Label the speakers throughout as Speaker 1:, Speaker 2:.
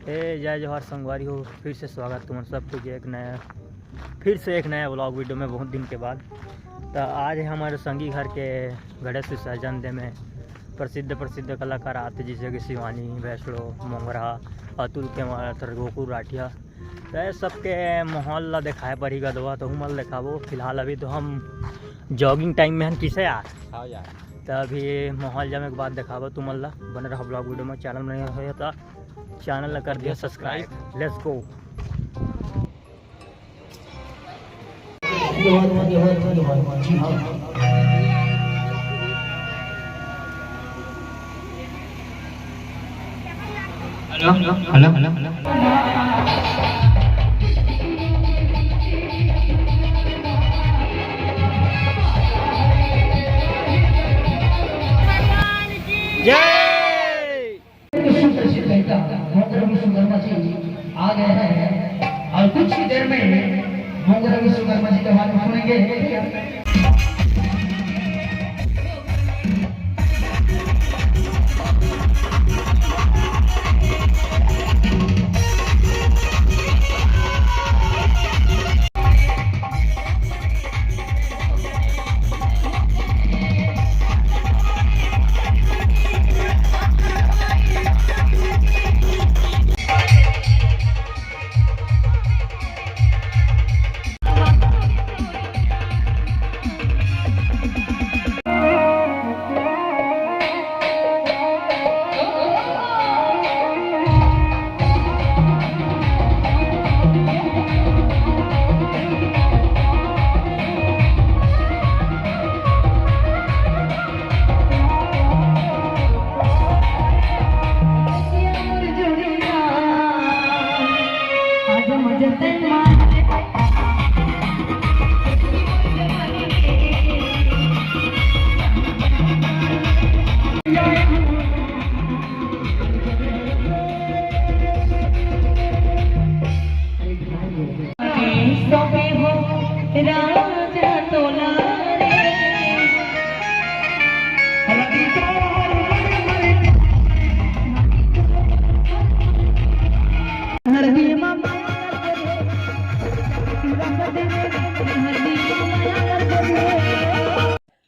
Speaker 1: जय जोहार संगवारी हो। फिर से स्वागत तुम सबको एक नया व्लॉग वीडियो में बहुत दिन के बाद। तो आज है हमारे संगी घर के गणेश विसर्जन दे में प्रसिद्ध कलाकार आते जैसे कि शिवानी, वैष्णो, मोंगरा, अतुल के गोकुल राठिया। तो सबके माहौल ला दिखाए पर ही गदवा तो हम दिखाबो। फिलहाल अभी तो हम जॉगिंग टाइम में हम किसे यार तो अभी माहौल जमे के बाद दिखाबो तुम ला। बने रहा ब्लॉग वीडियो में। चैनल में नहीं हो तो चैनल कर दिया सब्सक्राइब। Let's go. हेलो
Speaker 2: आ गए हैं और कुछ ही देर में मोंगरा विश्वकर्मा जी के बारे में सुनेंगे।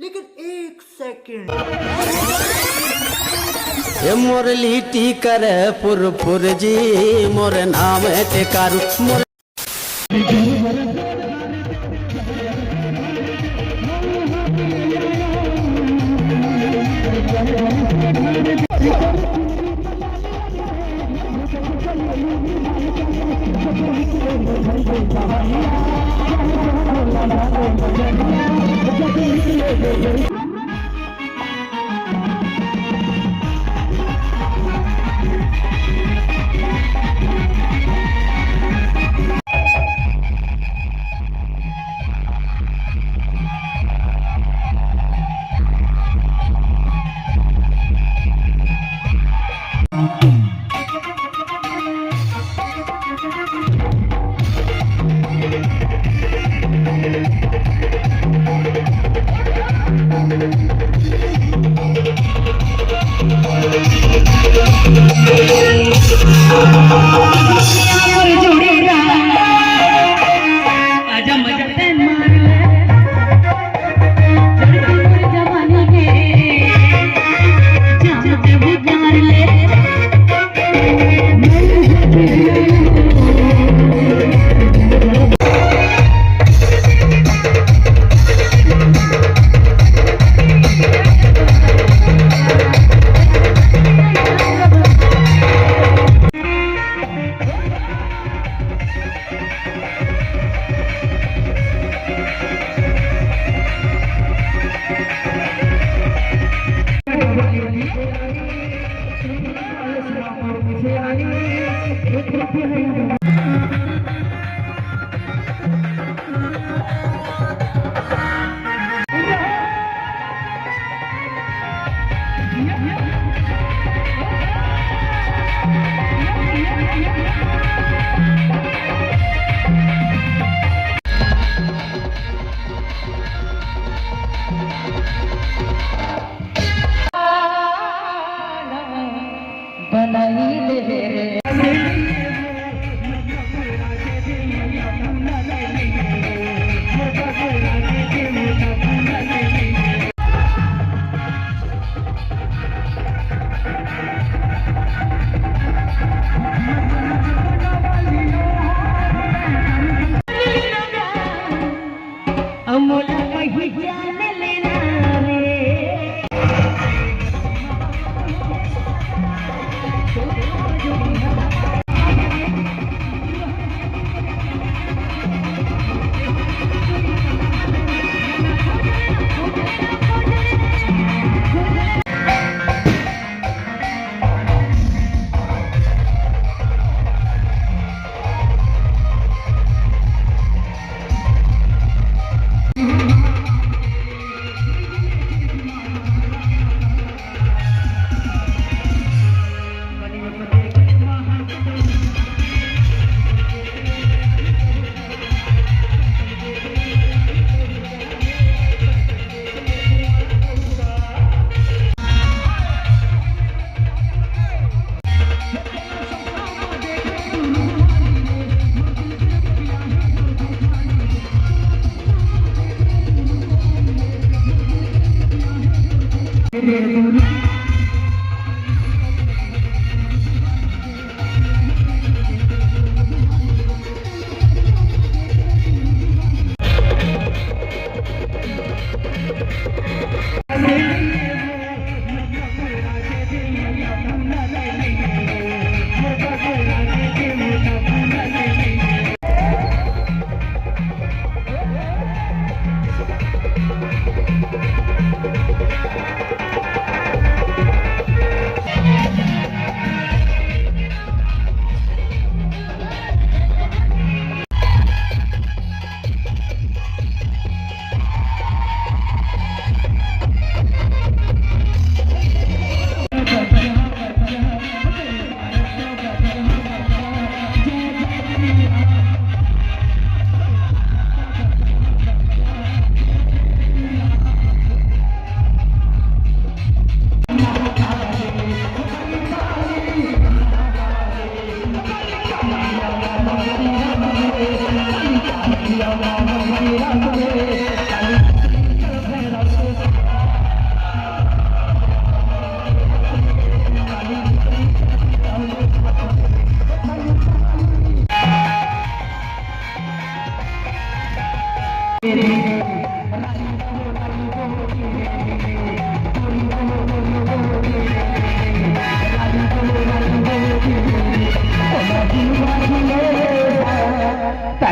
Speaker 2: लेकिन एक सेकंड
Speaker 3: मोर लिट्टी करे पुर जी मोर नाम टेकारू मोर
Speaker 2: बनाई ले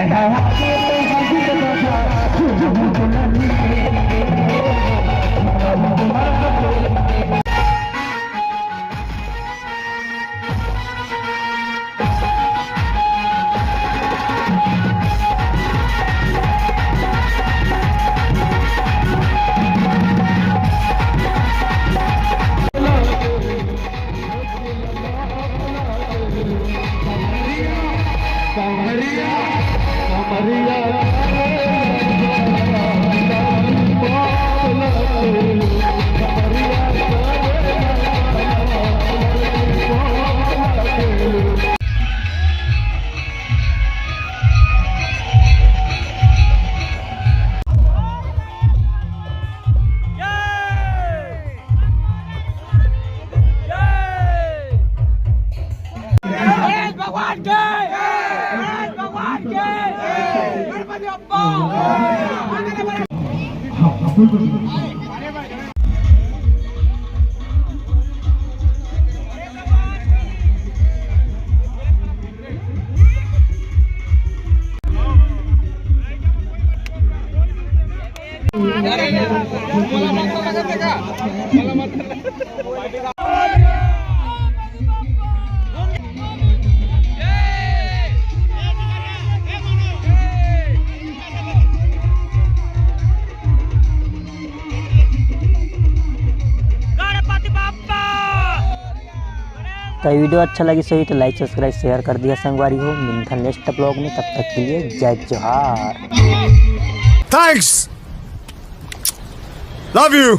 Speaker 1: तो वीडियो अच्छा लगी सही तो लाइक सब्सक्राइब शेयर कर दिया संगवारी हो। मिलता नेक्स्ट ब्लॉग में, तब तक के लिए जय जोहार।
Speaker 4: Thanks. Love you.